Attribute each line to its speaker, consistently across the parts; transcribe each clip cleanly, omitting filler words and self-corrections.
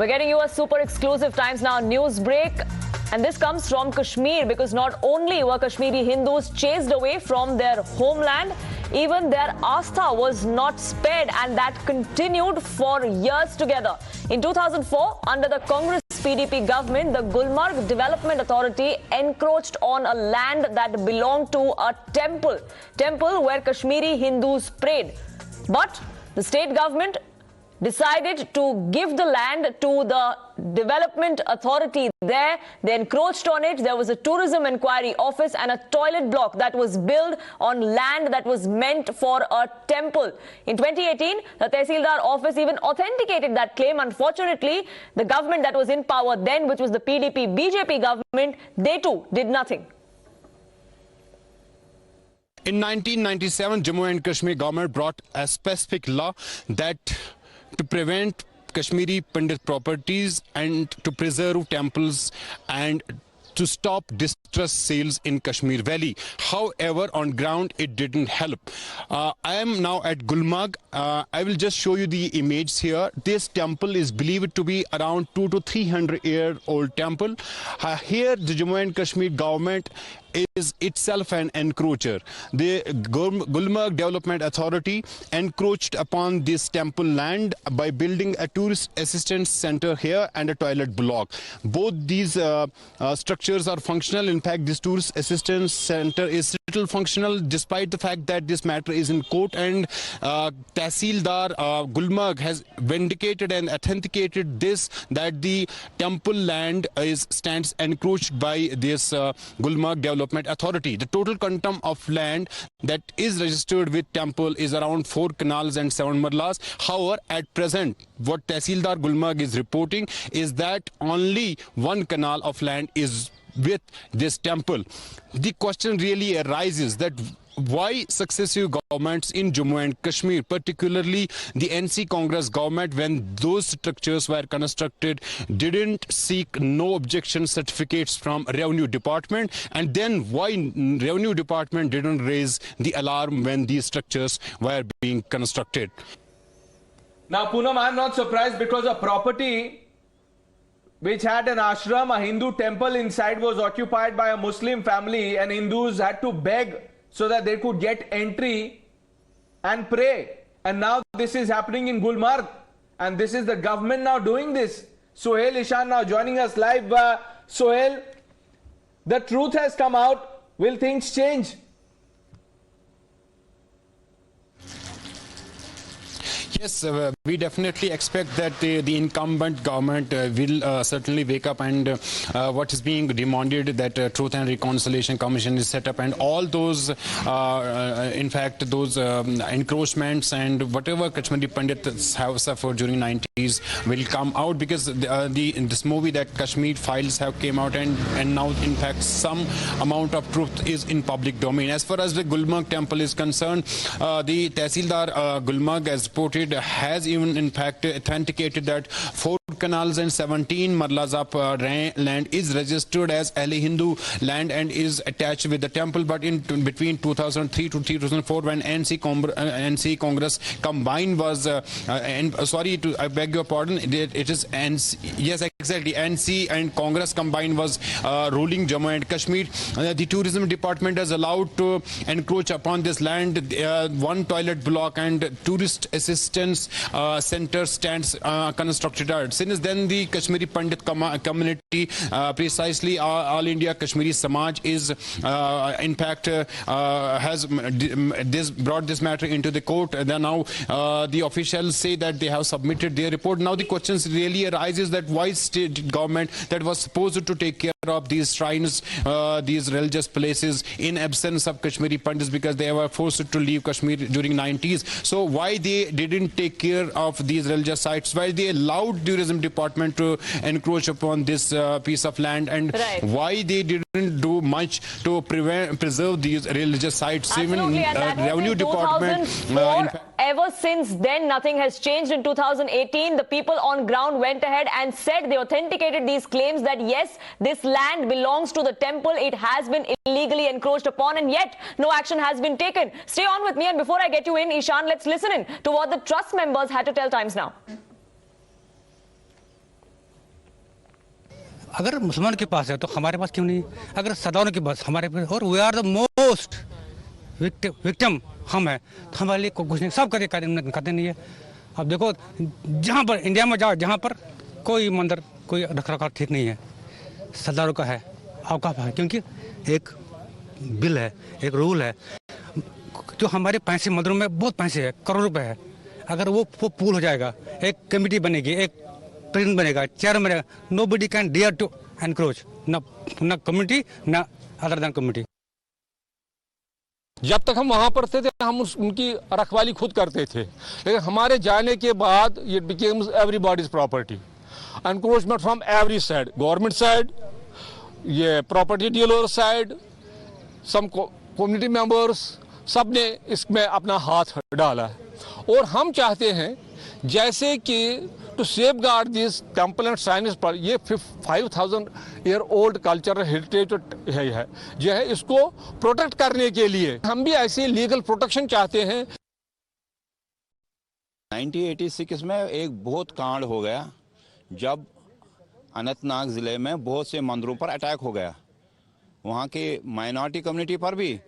Speaker 1: We're getting you a super exclusive Times Now news break. And this comes from Kashmir, because not only were Kashmiri Hindus chased away from their homeland, even their Astha was not spared, and that continued for years together. In 2004, under the Congress PDP government, the Gulmarg Development Authority encroached on a land that belonged to a temple where Kashmiri Hindus prayed. But the state government decided to give the land to the development authority there. They encroached on it. There was a tourism inquiry office and a toilet block that was built on land that was meant for a temple. In 2018, the Tehsildar office even authenticated that claim. Unfortunately, the government that was in power then, which was the PDP-BJP government, they too did nothing.
Speaker 2: In 1997, Jammu and Kashmir government brought a specific law that to prevent Kashmiri Pandit properties and to preserve temples and to stop distress sales in Kashmir Valley. However, on ground, it didn't help. I am now at Gulmarg. I will just show you the image here. This temple is believed to be around 200 to 300 year old temple. Here, the Jammu and Kashmir government is itself an encroacher. The Gulmarg Development Authority encroached upon this temple land by building a tourist assistance center here and a toilet block. Both these structures are functional. In fact, this tourist assistance center is still functional despite the fact that this matter is in court, and Tehsildar Gulmarg has vindicated and authenticated this, that the temple land stands encroached by this Gulmarg Development Authority. The total quantum of land that is registered with temple is around 4 canals and 7 marlas. However, at present, what Tehsildar Gulmarg is reporting is that only 1 canal of land is with this temple. The question really arises that why successive governments in Jammu and Kashmir, particularly the NC Congress government, when those structures were constructed, didn't seek no objection certificates from Revenue Department, and then why Revenue Department didn't raise the alarm when these structures were being constructed.
Speaker 3: Now, Poonam, I'm not surprised, because a property which had an ashram, a Hindu temple inside, was occupied by a Muslim family, and Hindus had to beg so that they could get entry and pray. And now this is happening in Gulmarg, and this is the government now doing this. Sohail Ishan now joining us live. Sohail, the truth has come out. Will things change?
Speaker 2: Yes, we definitely expect that the incumbent government will certainly wake up, and what is being demanded, that Truth and Reconciliation Commission is set up, and all those, in fact, those encroachments and whatever Kashmiri Pandits have suffered during 90s will come out, because this movie that Kashmir Files have came out, and now, in fact, some amount of truth is in public domain. As far as the Gulmarg temple is concerned, the Tehsildar Gulmarg, as reported, has even in fact authenticated that 4 canals and 17 marlas of land is registered as Ali Hindu land and is attached with the temple. But in between 2003 to 2004, when NC Congress combined was, I beg your pardon, it is NC, yes, exactly, NC and Congress combined was ruling Jammu and Kashmir. The tourism department has allowed to encroach upon this land. 1 toilet block and tourist assistance center stands constructed. Since then, the Kashmiri Pandit community, precisely All India Kashmiri Samaj, is in fact has brought this matter into the court. Then now the officials say that they have submitted their report. Now the questions really arises that why state government that was supposed to take care of these shrines, these religious places, in absence of Kashmiri Pandits, because they were forced to leave Kashmir during 90s. So why they didn't take care of these religious sites? Why they allowed tourism department to encroach upon this piece of land, and why they didn't do much to preserve these religious sites?
Speaker 1: Absolutely,
Speaker 2: even Revenue Department.
Speaker 1: Ever since then, nothing has changed. In 2018, the people on ground went ahead and said, they authenticated these claims that yes, this land belongs to the temple. It has been illegally encroached upon, and yet no action has been taken. Stay on with me, and before I get you in, Ishan, let's listen in to what the trust members had to tell Times Now.
Speaker 4: अगर मुसलमान के पास है तो हमारे पास क्यों नहीं? अगर सरदारों के पास हमारे पास, और we are the most victim हम है, तो हमारे लिए कुछ नहीं, सब करते नहीं है। अब देखो जहाँ पर इंडिया में जाओ, जहाँ पर कोई मंदिर कोई रख रखाव ठीक नहीं है, सरदारों का है, औकाफ है, क्योंकि एक बिल है, एक रूल है। जो हमारे पैसे मंदिरों में बहुत पैसे है, करोड़ रुपए है, अगर वो पूल हो जाएगा, एक कमेटी बनेगी, एक प्रेसिडेंट बनेगा, चेयरमैन बनेगा, nobody can dare to encroach, न कम्युनिटी न अदर देन कम्युनिटी।
Speaker 5: जब तक हम वहाँ पर थे हम उनकी रखवाली खुद करते थे, लेकिन हमारे जाने के बाद it becomes everybody's property. Encroachment from every side, government side, ये प्रॉपर्टी डीलर साइड, सम कम्युनिटी मेंबर्स, सब ने इसमें अपना हाथ डाला है। और हम चाहते हैं जैसे कि to safeguard this temple and shrines पर, ये 5000 ईयर ओल्ड कल्चरल हेरिटेज है जो है, इसको प्रोटेक्ट करने के लिए हम भी ऐसे लीगल प्रोटेक्शन चाहते हैं।
Speaker 6: 1986 में एक बहुत कांड हो गया जब अनंतनाग ज़िले में बहुत से मंदिरों पर अटैक हो गया, वहाँ के माइनॉरिटी कम्युनिटी पर भी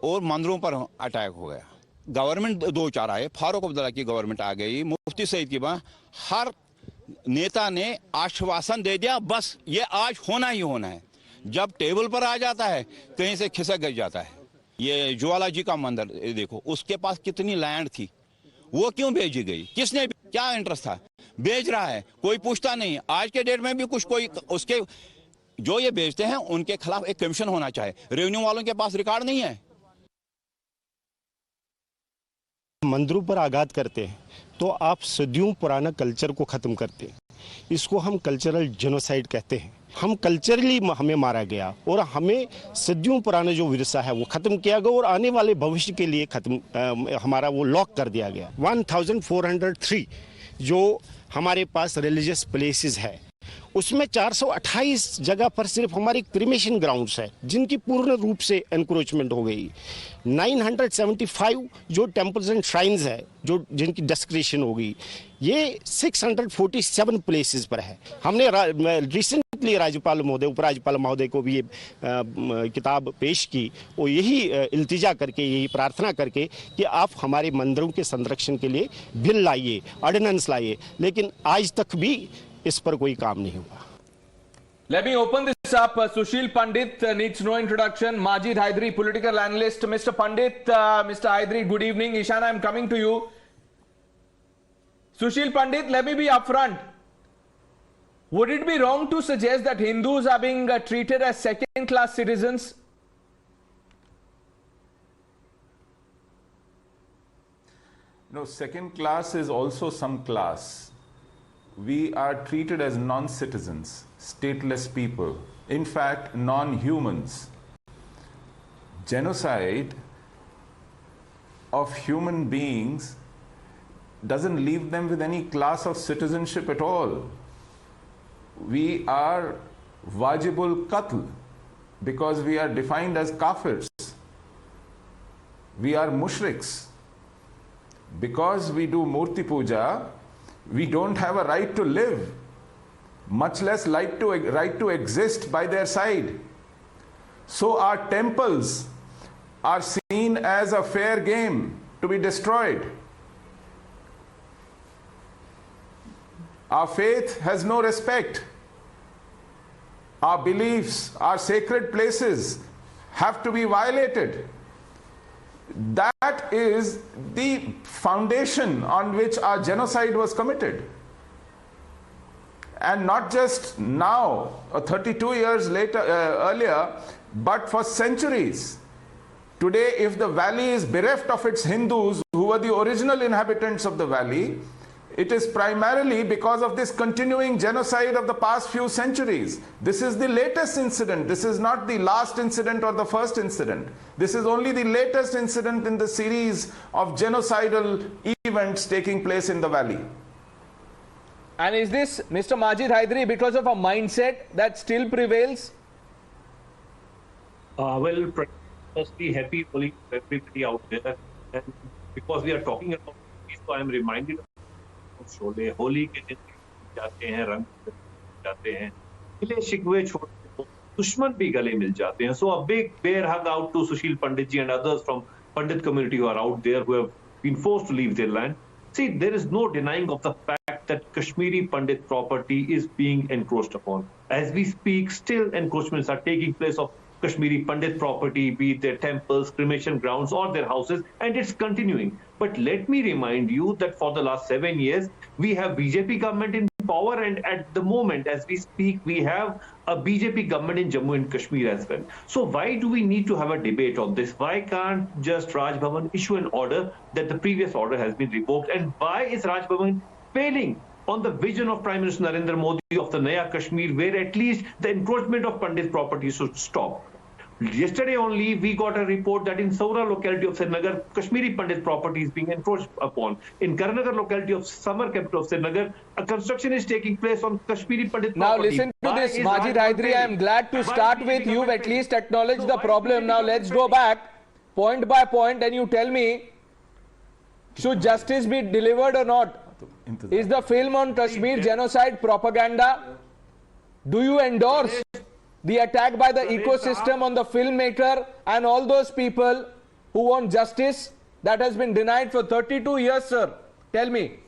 Speaker 6: और मंदिरों पर अटैक हो गया। गवर्नमेंट दो चार आए, फारूक अब्दुल्ला की गवर्नमेंट आ गई, मुफ्ती सईद की बात, हर नेता ने आश्वासन दे दिया बस ये आज होना ही होना है। जब टेबल पर आ जाता है कहीं से खिसक गई जाता है। ये ज्वाला जी का मंदिर देखो, उसके पास कितनी लैंड थी, वो क्यों भेजी गई, किसने, क्या इंटरेस्ट था? बेच रहा है, कोई पूछता नहीं। आज के डेट में भी कुछ कोई उसके जो ये बेचते हैं उनके खिलाफ एक कमीशन होना चाहिए। रेवेन्यू वालों के पास रिकॉर्ड नहीं है।
Speaker 7: मंदिरों पर आघात करते हैं तो आप सदियों पुराना कल्चर को ख़त्म करते हैं। इसको हम कल्चरल जेनोसाइड कहते हैं। हम कल्चरली हमें मारा गया और हमें सदियों पुराना जो विरसा है वो ख़त्म किया गया और आने वाले भविष्य के लिए हमारा वो लॉक कर दिया गया। 1403 जो हमारे पास रिलीजियस प्लेसेस है उसमें 428 जगह पर सिर्फ हमारी क्रिमेशन ग्राउंड्स है जिनकी पूर्ण रूप से एनक्रोचमेंट हो गई। 975 जो टेम्पल्स एंड श्राइन्स है जो जिनकी डेस्क्रिप्शन हो गई, ये 647 प्लेसेस पर है। हमने रिसेंटली राज्यपाल महोदय, उपराज्यपाल महोदय को भी ये किताब पेश की और यही इल्तिजा करके, यही प्रार्थना करके कि आप हमारे मंदिरों के संरक्षण के लिए बिल लाइए, ऑर्डिनेंस लाइए, लेकिन आज तक भी इस पर कोई काम नहीं हुआ।
Speaker 3: Let me open this up. Sushil Pandit needs no introduction. Majid Hydari, political analyst. Mr. Pandit, Mr. Hydari, good evening. Ishan, I'm coming to you. Sushil Pandit, let me be upfront. Would it be wrong to suggest that Hindus are being treated as second-class citizens?
Speaker 8: No, second class is also some class. We are treated as non-citizens, stateless people, in fact non-humans. Genocide of human beings doesn't leave them with any class of citizenship at all. We are wajibul qatl because we are defined as kafirs. We are mushriks. Because we do murti puja, we don't have a right to live, much less right to exist by their side. So our temples are seen as a fair game to be destroyed. Our faith has no respect. Our beliefs, our sacred places have to be violated. That is the foundation on which our genocide was committed. And not just now, 32 years later, earlier, but for centuries. Today, if the valley is bereft of its Hindus, who were the original inhabitants of the valley, it is primarily because of this continuing genocide of the past few centuries. This is the latest incident. This is not the last incident or the first incident. This is only the latest incident in the series of genocidal events taking place in the valley.
Speaker 3: And is this, Mr. Majid Hydari, because of a mindset that still prevails?
Speaker 9: Well, firstly, happy Holi to everybody out there. And because we are talking about peace, so I am reminded of Sholay. Holi के दिन जाते हैं, रंग जाते हैं, गिले शिकवे छोड़ दुश्मन भी गले मिल जाते हैं. So a big bear hug out to Sushil Pandit ji and others from Pandit community who are out there who have been forced to leave their land. See, there is no denying of the fact that Kashmiri Pandit property is being encroached upon. As we speak, still encroachments are taking place of Kashmiri Pandit property, be it their temples, cremation grounds, or their houses, and it's continuing. But let me remind you that for the last 7 years, we have BJP government in power, and at the moment, as we speak, we have a BJP government in Jammu and Kashmir as well. So why do we need to have a debate on this? Why can't just Raj Bhavan issue an order that the previous order has been revoked? And why is Raj Bhavan failing on the vision of Prime Minister Narendra Modi of the Naya Kashmir, where at least the encroachment of Pandit property should stop? Yesterday only, we got a report that in Saura locality of Srinagar, Kashmiri Pandit property is being encroached upon. In Karanagar locality of summer capital of Srinagar, a construction is taking place on Kashmiri Pandit
Speaker 3: Now
Speaker 9: property.
Speaker 3: listen to
Speaker 9: Why
Speaker 3: this,
Speaker 9: is
Speaker 3: Majid
Speaker 9: Raj
Speaker 3: Haidari. I am
Speaker 9: failing?
Speaker 3: glad to
Speaker 9: Why
Speaker 3: start
Speaker 9: is
Speaker 3: with.
Speaker 9: BJP
Speaker 3: You've at
Speaker 9: failing?
Speaker 3: least acknowledged
Speaker 9: So
Speaker 3: the
Speaker 9: why
Speaker 3: problem.
Speaker 9: is
Speaker 3: Now
Speaker 9: BJP
Speaker 3: let's go
Speaker 9: failing?
Speaker 3: back point by point and you tell me, should justice be delivered or not? Is the film on Kashmir genocide propaganda? Do you endorse the attack by the ecosystem on the filmmaker and all those people who want justice that has been denied for 32 years, sir? Tell me.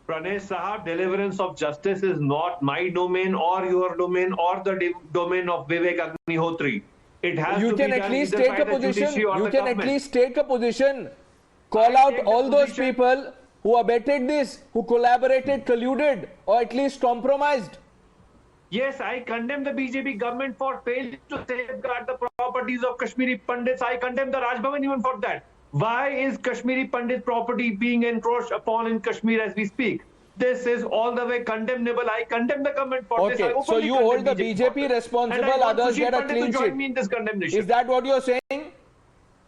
Speaker 9: Pranesh Sahab, deliverance of justice is not my domain or your domain or the domain of Vivek Agnihotri. It has
Speaker 3: You
Speaker 9: to
Speaker 3: can
Speaker 9: be
Speaker 3: at
Speaker 9: done
Speaker 3: least
Speaker 9: either
Speaker 3: take
Speaker 9: by
Speaker 3: a
Speaker 9: the
Speaker 3: position.
Speaker 9: judiciary or
Speaker 3: You
Speaker 9: the
Speaker 3: can at
Speaker 9: government.
Speaker 3: least take a position. Call
Speaker 9: I
Speaker 3: out
Speaker 9: take the
Speaker 3: all those
Speaker 9: position.
Speaker 3: people who abetted this, who collaborated, colluded, or at least compromised.
Speaker 9: Yes, I condemn the BJP government for failing to safeguard the properties of Kashmiri Pandits. I condemn the Raj Bhavan even for that. Why is Kashmiri Pandit property being encroached upon in Kashmir as we speak? This is all the way condemnable. I condemn the government for this. I
Speaker 3: Okay, so
Speaker 9: openly
Speaker 3: you
Speaker 9: condemn
Speaker 3: hold the
Speaker 9: for
Speaker 3: BJP
Speaker 9: this.
Speaker 3: responsible,
Speaker 9: And I want
Speaker 3: others
Speaker 9: Sushil
Speaker 3: get a
Speaker 9: Pandit
Speaker 3: clean
Speaker 9: to join
Speaker 3: sheet.
Speaker 9: me in this condemnation.
Speaker 3: Is that what you're saying?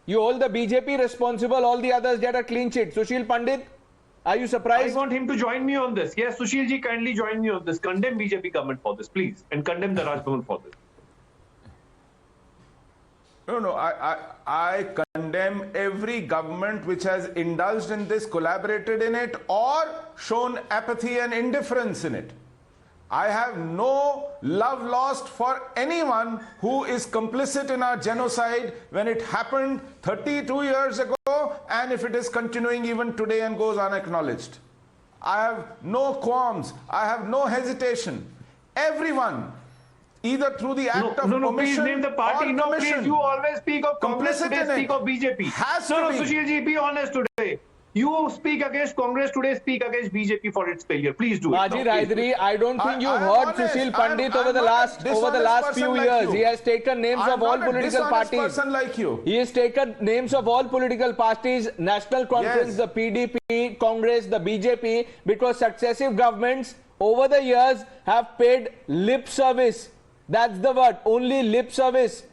Speaker 3: You hold the BJP responsible, all the others get a clean sheet. Sushil Pandit, are you
Speaker 9: I
Speaker 3: surprised?
Speaker 9: want him to join me on this. Yes, Sushil ji, kindly join me on this. Condemn BJP government for this, please. And condemn the Raj Bhavan for this.
Speaker 8: No, I condemn every government which has indulged in this, collaborated in it, or shown apathy and indifference in it. I have no love lost for anyone who is complicit in our genocide when it happened 32 years ago and if it is continuing even today and goes unacknowledged. I have no qualms, I have no hesitation. Everyone, either through the act of
Speaker 9: please
Speaker 8: omission
Speaker 9: name the party.
Speaker 8: or
Speaker 9: No,
Speaker 8: commission,
Speaker 9: please, you always speak of Congress
Speaker 8: complicit
Speaker 9: today,
Speaker 8: in it,
Speaker 9: speak of BJP.
Speaker 8: has
Speaker 9: No,
Speaker 8: to be.
Speaker 9: Sushil ji, be honest today. You speak against Congress today, speak against BJP for its failure. Please do it.
Speaker 3: Majid
Speaker 9: now, please.
Speaker 3: Haidari, I don't think you've
Speaker 8: I am
Speaker 3: heard
Speaker 8: honest.
Speaker 3: Sushil Pandit
Speaker 8: I am
Speaker 3: over the
Speaker 8: not a
Speaker 3: last
Speaker 8: dishonest
Speaker 3: few
Speaker 8: person like
Speaker 3: years.
Speaker 8: you.
Speaker 3: He has taken names
Speaker 8: I am
Speaker 3: of all
Speaker 8: not a
Speaker 3: political
Speaker 8: dishonest
Speaker 3: parties.
Speaker 8: person like you.
Speaker 3: He has taken names of all political parties, National Conference,
Speaker 8: Yes.
Speaker 3: the PDP, Congress, the BJP, because successive governments over the years have paid lip service. That's the word, only lip service.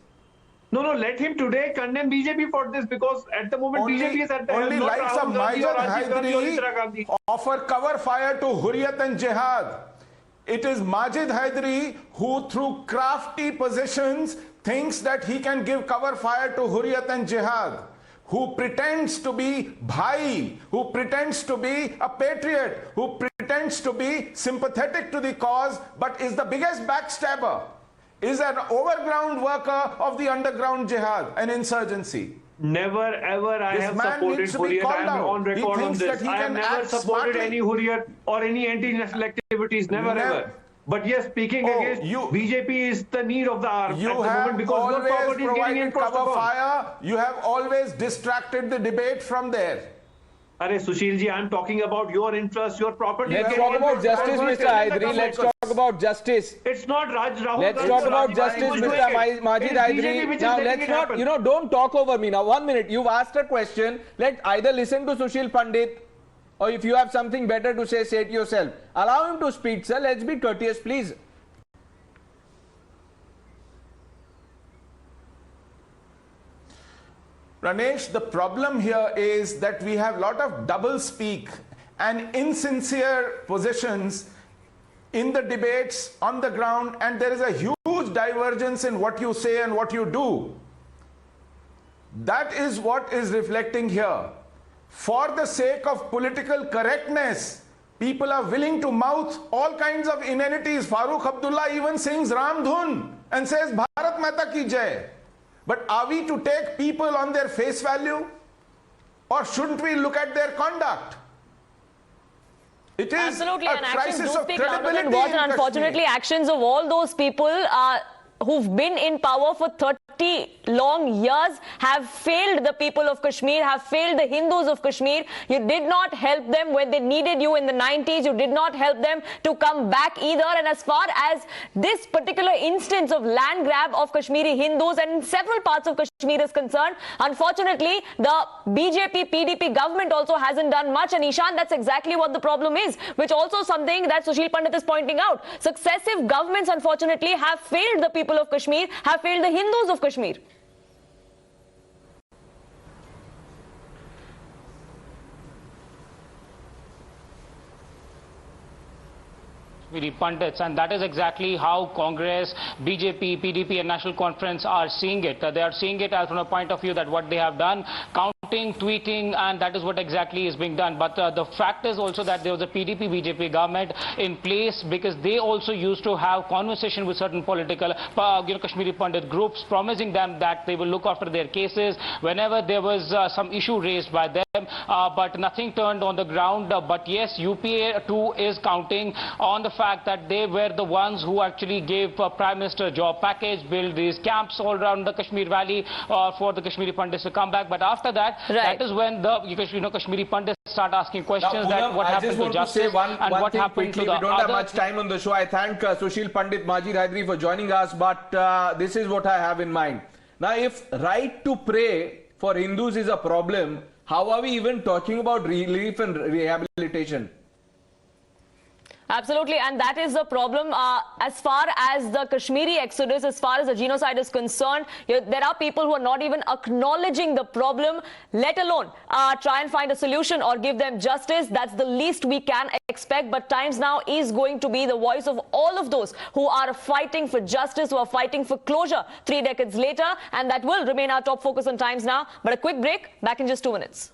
Speaker 9: No, let him today condemn BJP for this because at the moment BJP is at the
Speaker 8: only
Speaker 9: helm, not
Speaker 8: likes of
Speaker 9: Rahul Gandhi or
Speaker 8: Majid
Speaker 9: Rajiv Gandhi or Indira Gandhi.
Speaker 8: Haidari offer cover fire to Hurriyat and Jihad. It is Majid Haidari who through crafty positions thinks that he can give cover fire to Hurriyat and Jihad, who pretends to be bhai, who pretends to be a patriot, who pretends to be sympathetic to the cause, but is the biggest backstabber, is an overground worker of the underground jihad and insurgency.
Speaker 9: Never ever I
Speaker 8: This
Speaker 9: have
Speaker 8: man
Speaker 9: supported
Speaker 8: needs to be
Speaker 9: Hurriyat.
Speaker 8: called
Speaker 9: I am
Speaker 8: out.
Speaker 9: on
Speaker 8: He
Speaker 9: record on
Speaker 8: thinks
Speaker 9: this.
Speaker 8: that he
Speaker 9: I have
Speaker 8: can
Speaker 9: never
Speaker 8: act
Speaker 9: supported
Speaker 8: smartly.
Speaker 9: any Hurriyat or any anti-national activities. Never
Speaker 8: Never.
Speaker 9: ever. But yes, speaking
Speaker 8: Oh,
Speaker 9: against
Speaker 8: you-
Speaker 9: BJP is the need of the hour at
Speaker 8: You
Speaker 9: the moment
Speaker 8: have
Speaker 9: because your
Speaker 8: always
Speaker 9: property is getting
Speaker 8: provided
Speaker 9: encroached
Speaker 8: cover
Speaker 9: upon.
Speaker 8: fire. You have always distracted the debate from there.
Speaker 9: Arey Sushil ji, I am talking about your interest, your property.
Speaker 3: Let's
Speaker 9: is
Speaker 3: talk
Speaker 9: getting
Speaker 3: about
Speaker 9: encroached
Speaker 3: justice,
Speaker 9: upon.
Speaker 3: Mr.
Speaker 9: Tell the
Speaker 3: Haidari.
Speaker 9: government.
Speaker 3: Let's talk about justice.
Speaker 9: It's not Rahul
Speaker 3: Let's
Speaker 9: Gandhi
Speaker 3: talk
Speaker 9: or
Speaker 3: about
Speaker 9: Rajiv
Speaker 3: justice,
Speaker 9: Gandhi who's
Speaker 3: Mr.
Speaker 9: doing it.
Speaker 3: Majid
Speaker 9: It is BJP
Speaker 3: Haidari.
Speaker 9: which is
Speaker 3: Now,
Speaker 9: letting
Speaker 3: let's
Speaker 9: it
Speaker 3: not,
Speaker 9: happen.
Speaker 3: don't talk over me. Now, 1 minute. You've asked a question. Let either listen to Sushil Pandit or if you have something better to say it yourself. Allow him to speak, sir. Let's be courteous, please.
Speaker 8: Pranesh, the problem here is that we have a lot of double speak and insincere positions in the debates on the ground, and there is a huge divergence in what you say and what you do. That is what is reflecting here. For the sake of political correctness, People are willing to mouth all kinds of inanities. Farooq Abdullah even sings Ram Dhun and says Bharat Mata ki Jai. But are we to take people on their face value? Or shouldn't we look at their conduct? It is
Speaker 1: absolutely
Speaker 8: a
Speaker 1: an
Speaker 8: crisis of
Speaker 1: speak louder
Speaker 8: credibility
Speaker 1: than words,
Speaker 8: in
Speaker 1: and unfortunately
Speaker 8: Kashmir.
Speaker 1: actions of all those people who've been in power for 30 long years have failed the people of Kashmir, have failed the Hindus of Kashmir. You did not help them when they needed you in the 90s. You did not help them to come back either. And as far as this particular instance of land grab of Kashmiri Hindus and in several parts of Kashmir is concerned, unfortunately, the BJP, PDP government also hasn't done much. And Ishan, that's exactly what the problem is, which also something that Sushil Pandit is pointing out. Successive governments, unfortunately, have failed the people of Kashmir, have failed the Hindus of Kashmir.
Speaker 10: Pandits, and that is exactly how Congress, BJP, PDP and National Conference are seeing it. They are seeing it as from a point of view that what they have done, counting, tweeting, and that is what exactly is being done. But the fact is also that there was a PDP, BJP government in place because they also used to have conversation with certain political, Kashmiri Pandit groups, promising them that they will look after their cases whenever there was some issue raised by them. But nothing turned on the ground. But yes, UPA too is counting on the fact that they were the ones who actually gave Prime Minister job package, built these camps all around the Kashmir Valley for the Kashmiri Pandits to come back. But after that, that is when the Kashmiri Pandits start asking questions that what happened to justice and what happened to the
Speaker 3: We don't have much time on the show. I thank Sushil Pandit, Majid Hydari for joining us. But this is what I have in mind. Now, if right to pray for Hindus is a problem, how are we even talking about relief and rehabilitation?
Speaker 1: Absolutely, and that is the problem as far as the Kashmiri exodus, as far as the genocide is concerned. There are people who are not even acknowledging the problem, let alone try and find a solution or give them justice. That's the least we can expect. But Times Now is going to be the voice of all of those who are fighting for justice, who are fighting for closure 3 decades later, and that will remain our top focus on Times Now. But a quick break, back in just 2 minutes.